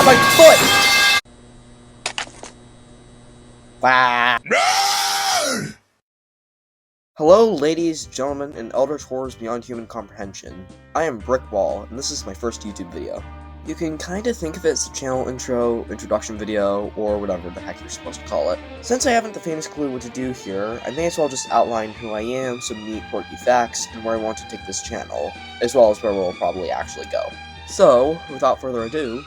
got my foot! Wow. Hello, ladies, gentlemen, and elders horrors beyond human comprehension. I am Brickwall, and this is my first YouTube video. You can kinda think of it as a channel intro, introduction video, or whatever the heck you're supposed to call it. Since I haven't the faintest clue what to do here, I may as well just outline who I am, some neat quirky facts, and where I want to take this channel, as well as where we'll probably actually go. So, without further ado...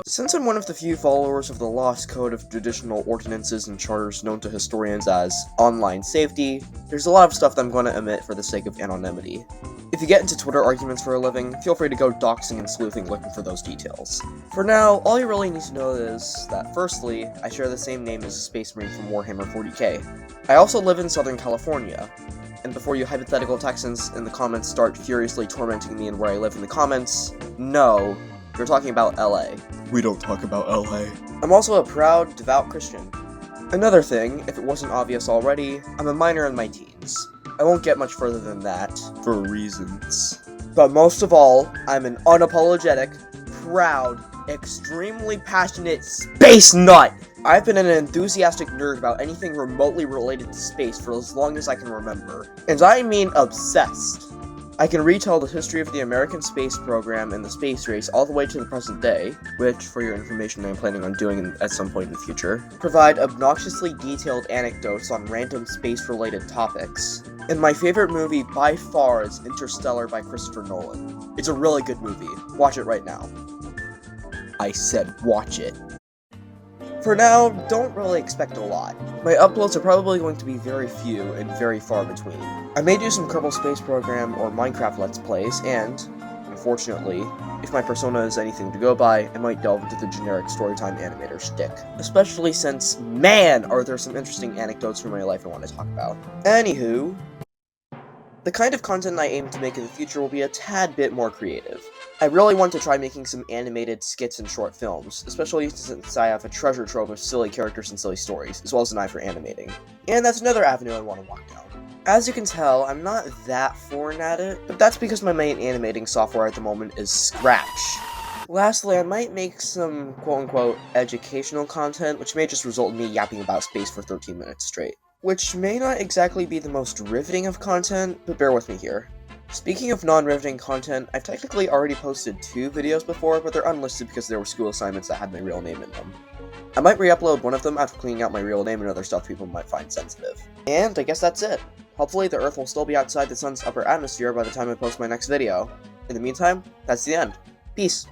Since I'm one of the few followers of the lost code of traditional ordinances and charters known to historians as online safety, there's a lot of stuff that I'm going to omit for the sake of anonymity. If you get into Twitter arguments for a living, feel free to go doxing and sleuthing looking for those details. For now, all you really need to know is that firstly, I share the same name as a Space Marine from Warhammer 40k. I also live in Southern California. And before you hypothetical Texans in the comments start furiously tormenting me and where I live in the comments, no, you're talking about LA. We don't talk about LA. I'm also a proud, devout Christian. Another thing, if it wasn't obvious already, I'm a minor in my teens. I won't get much further than that, for reasons. But most of all, I'm an unapologetic, proud, extremely passionate space nut! I've been an enthusiastic nerd about anything remotely related to space for as long as I can remember. And I mean obsessed. I can retell the history of the American space program and the space race all the way to the present day, which, for your information, I'm planning on doing at some point in the future, provide obnoxiously detailed anecdotes on random space-related topics. And my favorite movie by far is Interstellar by Christopher Nolan. It's a really good movie. Watch it right now. I said watch it. For now, don't really expect a lot. My uploads are probably going to be very few and very far between. I may do some Kerbal Space Program or Minecraft Let's Plays, and, unfortunately, if my persona is anything to go by, I might delve into the generic Storytime animator shtick. Especially since, man, are there some interesting anecdotes from my life I want to talk about. Anywho, the kind of content I aim to make in the future will be a tad bit more creative. I really want to try making some animated skits and short films, especially since I have a treasure trove of silly characters and silly stories, as well as an eye for animating. And that's another avenue I want to walk down. As you can tell, I'm not that foreign at it, but that's because my main animating software at the moment is Scratch. Lastly, I might make some quote-unquote educational content, which may just result in me yapping about space for 13 minutes straight. Which may not exactly be the most riveting of content, but bear with me here. Speaking of non-riveting content, I've technically already posted 2 videos before, but they're unlisted because there were school assignments that had my real name in them. I might re-upload one of them after cleaning out my real name and other stuff people might find sensitive. And I guess that's it. Hopefully the Earth will still be outside the sun's upper atmosphere by the time I post my next video. In the meantime, that's the end. Peace.